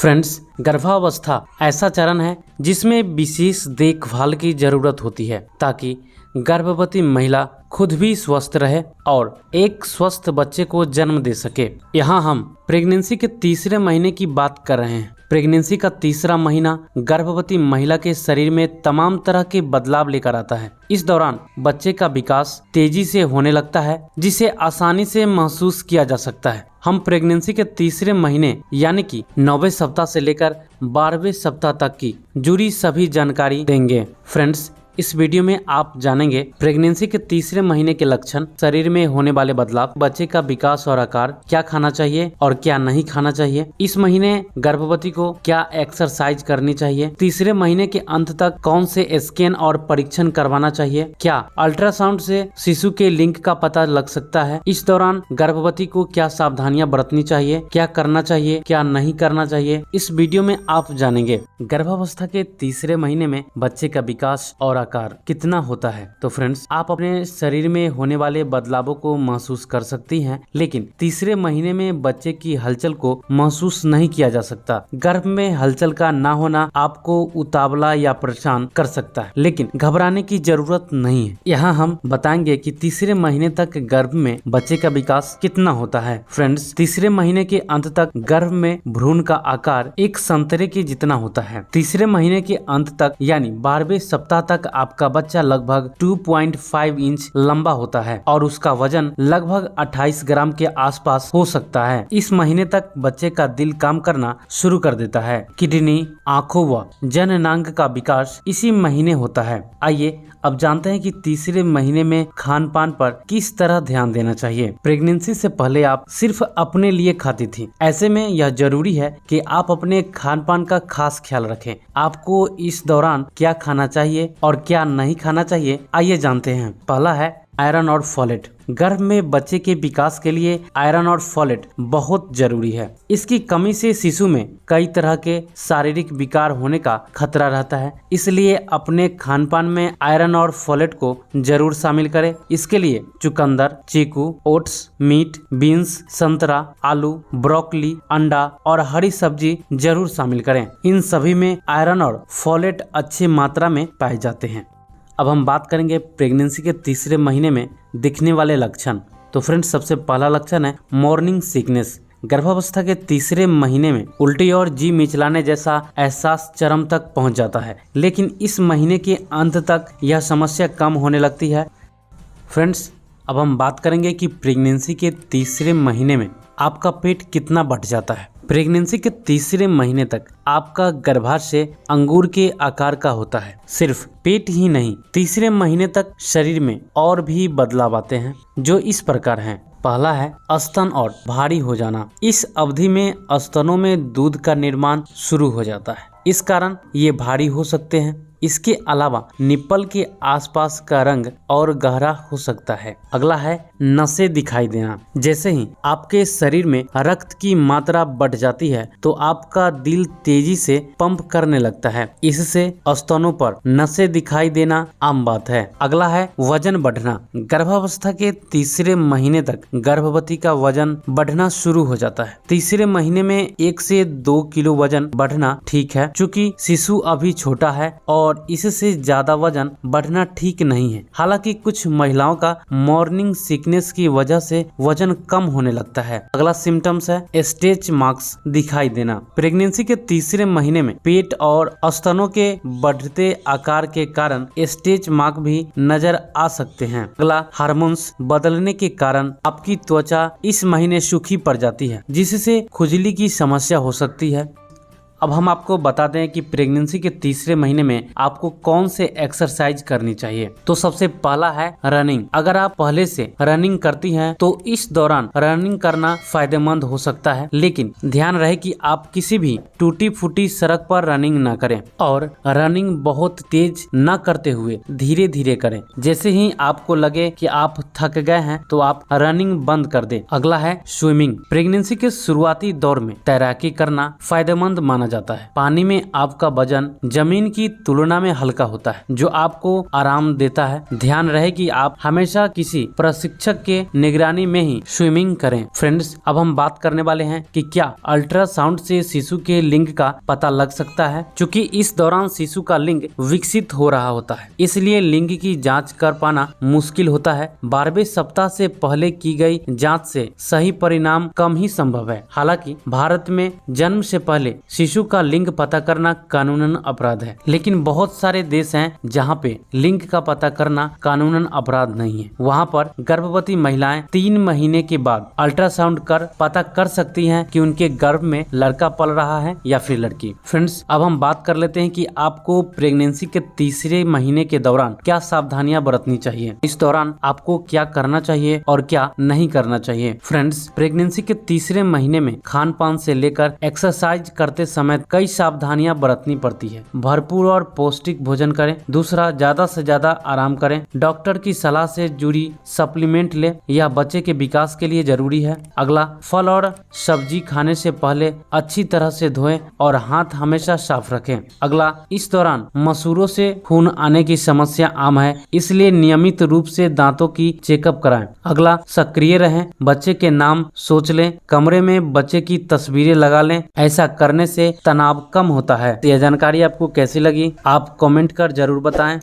Friends, गर्भावस्था ऐसा चरण है जिसमें विशेष देखभाल की जरूरत होती है ताकि गर्भवती महिला खुद भी स्वस्थ रहे और एक स्वस्थ बच्चे को जन्म दे सके। यहाँ हम प्रेगनेंसी के तीसरे महीने की बात कर रहे हैं। प्रेगनेंसी का तीसरा महीना गर्भवती महिला के शरीर में तमाम तरह के बदलाव लेकर आता है। इस दौरान बच्चे का विकास तेजी से होने लगता है जिसे आसानी से महसूस किया जा सकता है। हम प्रेगनेंसी के तीसरे महीने यानी कि 9वें सप्ताह से लेकर 12वें सप्ताह तक की जुड़ी सभी जानकारी देंगे। फ्रेंड्स, इस वीडियो में आप जानेंगे प्रेगनेंसी के तीसरे महीने के लक्षण, शरीर में होने वाले बदलाव, बच्चे का विकास और आकार, क्या खाना चाहिए और क्या नहीं खाना चाहिए, इस महीने गर्भवती को क्या एक्सरसाइज करनी चाहिए, तीसरे महीने के अंत तक कौन से स्कैन और परीक्षण करवाना चाहिए, क्या अल्ट्रासाउंड से शिशु के लिंग का पता लग सकता है, इस दौरान गर्भवती को क्या सावधानियां बरतनी चाहिए, क्या करना चाहिए, क्या नहीं करना चाहिए, इस वीडियो में आप जानेंगे। गर्भावस्था के तीसरे महीने में बच्चे का विकास और आकार कितना होता है। तो फ्रेंड्स, आप अपने शरीर में होने वाले बदलावों को महसूस कर सकती हैं, लेकिन तीसरे महीने में बच्चे की हलचल को महसूस नहीं किया जा सकता। गर्भ में हलचल का ना होना आपको उतावला या परेशान कर सकता है, लेकिन घबराने की जरूरत नहीं है। यहाँ हम बताएंगे कि तीसरे महीने तक गर्भ में बच्चे का विकास कितना होता है। फ्रेंड्स, तीसरे महीने के अंत तक गर्भ में भ्रूण का आकार एक संतरे के जितना होता है। तीसरे महीने के अंत तक यानी 12वें सप्ताह तक आपका बच्चा लगभग 2.5 इंच लंबा होता है और उसका वजन लगभग 28 ग्राम के आसपास हो सकता है। इस महीने तक बच्चे का दिल काम करना शुरू कर देता है। किडनी, आंखों व जननांग का विकास इसी महीने होता है। आइए अब जानते हैं कि तीसरे महीने में खान पान पर किस तरह ध्यान देना चाहिए। प्रेगनेंसी से पहले आप सिर्फ अपने लिए खाती थी, ऐसे में यह जरूरी है कि आप अपने खान पान का खास ख्याल रखें। आपको इस दौरान क्या खाना चाहिए और क्या नहीं खाना चाहिए, आइए जानते हैं। पहला है आयरन और फोलेट। गर्भ में बच्चे के विकास के लिए आयरन और फोलेट बहुत जरूरी है। इसकी कमी से शिशु में कई तरह के शारीरिक विकार होने का खतरा रहता है, इसलिए अपने खान पान में आयरन और फोलेट को जरूर शामिल करें। इसके लिए चुकंदर, चीकू, ओट्स, मीट, बीन्स, संतरा, आलू, ब्रोकली, अंडा और हरी सब्जी जरूर शामिल करें। इन सभी में आयरन और फोलेट अच्छी मात्रा में पाए जाते हैं। अब हम बात करेंगे प्रेगनेंसी के तीसरे महीने में दिखने वाले लक्षण। तो फ्रेंड्स, सबसे पहला लक्षण है मॉर्निंग सिकनेस। गर्भावस्था के तीसरे महीने में उल्टी और जी मिचलाने जैसा एहसास चरम तक पहुंच जाता है, लेकिन इस महीने के अंत तक यह समस्या कम होने लगती है। फ्रेंड्स, अब हम बात करेंगे कि प्रेगनेंसी के तीसरे महीने में आपका पेट कितना बढ़ जाता है। प्रेगनेंसी के तीसरे महीने तक आपका गर्भाशय अंगूर के आकार का होता है। सिर्फ पेट ही नहीं, तीसरे महीने तक शरीर में और भी बदलाव आते हैं जो इस प्रकार हैं। पहला है स्तन और भारी हो जाना। इस अवधि में स्तनों में दूध का निर्माण शुरू हो जाता है, इस कारण ये भारी हो सकते हैं। इसके अलावा निप्पल के आसपास का रंग और गहरा हो सकता है। अगला है नसें दिखाई देना। जैसे ही आपके शरीर में रक्त की मात्रा बढ़ जाती है तो आपका दिल तेजी से पंप करने लगता है, इससे स्तनों पर नसें दिखाई देना आम बात है। अगला है वजन बढ़ना। गर्भावस्था के तीसरे महीने तक गर्भवती का वजन बढ़ना शुरू हो जाता है। तीसरे महीने में 1 से 2 किलो वजन बढ़ना ठीक है, चूँकि शिशु अभी छोटा है और इससे ज्यादा वजन बढ़ना ठीक नहीं है। हालांकि कुछ महिलाओं का मॉर्निंग सिकनेस की वजह से वजन कम होने लगता है। अगला सिम्टम्स है स्ट्रेच मार्क्स दिखाई देना। प्रेगनेंसी के तीसरे महीने में पेट और स्तनों के बढ़ते आकार के कारण स्ट्रेच मार्क भी नजर आ सकते हैं। अगला हार्मोन्स बदलने के कारण आपकी त्वचा इस महीने सूखी पड़ जाती है, जिससे खुजली की समस्या हो सकती है। अब हम आपको बता दें कि प्रेगनेंसी के तीसरे महीने में आपको कौन से एक्सरसाइज करनी चाहिए। तो सबसे पहला है रनिंग। अगर आप पहले से रनिंग करती हैं तो इस दौरान रनिंग करना फायदेमंद हो सकता है, लेकिन ध्यान रहे कि आप किसी भी टूटी फूटी सड़क पर रनिंग ना करें और रनिंग बहुत तेज न करते हुए धीरे धीरे करें। जैसे ही आपको लगे कि आप थक गए हैं तो आप रनिंग बंद कर दें। अगला है स्विमिंग। प्रेगनेंसी के शुरुआती दौर में तैराकी करना फायदेमंद माना जाता है। पानी में आपका वजन जमीन की तुलना में हल्का होता है, जो आपको आराम देता है। ध्यान रहे कि आप हमेशा किसी प्रशिक्षक के निगरानी में ही स्विमिंग करें। फ्रेंड्स, अब हम बात करने वाले हैं कि क्या अल्ट्रासाउंड से शिशु के लिंग का पता लग सकता है। क्योंकि इस दौरान शिशु का लिंग विकसित हो रहा होता है, इसलिए लिंग की जांच कर पाना मुश्किल होता है। 12वें सप्ताह से पहले की गई जांच से सही परिणाम कम ही संभव है। हालांकि भारत में जन्म से पहले शिशु का लिंग पता करना कानूनन अपराध है, लेकिन बहुत सारे देश हैं जहां पे लिंग का पता करना कानूनन अपराध नहीं है। वहां पर गर्भवती महिलाएं 3 महीने के बाद अल्ट्रासाउंड कर पता कर सकती हैं कि उनके गर्भ में लड़का पल रहा है या फिर लड़की। फ्रेंड्स, अब हम बात कर लेते हैं कि आपको प्रेगनेंसी के तीसरे महीने के दौरान क्या सावधानियां बरतनी चाहिए। इस दौरान आपको क्या करना चाहिए और क्या नहीं करना चाहिए। फ्रेंड्स, प्रेगनेंसी के तीसरे महीने में खान पान से लेकर एक्सरसाइज करते समय कई सावधानियां बरतनी पड़ती है। भरपूर और पौष्टिक भोजन करें। दूसरा, ज्यादा से ज्यादा आराम करें। डॉक्टर की सलाह से जुड़ी सप्लीमेंट ले, यह बच्चे के विकास के लिए जरूरी है। अगला, फल और सब्जी खाने से पहले अच्छी तरह से धोएं और हाथ हमेशा साफ रखें। अगला, इस दौरान मसूरों से खून आने की समस्या आम है, इसलिए नियमित रूप से दांतों की चेकअप कराएं। अगला, सक्रिय रहें। बच्चे के नाम सोच लें, कमरे में बच्चे की तस्वीरें लगा लें। ऐसा करने से तनाव कम होता है। यह जानकारी आपको कैसी लगी, आप कमेंट कर जरूर बताएं।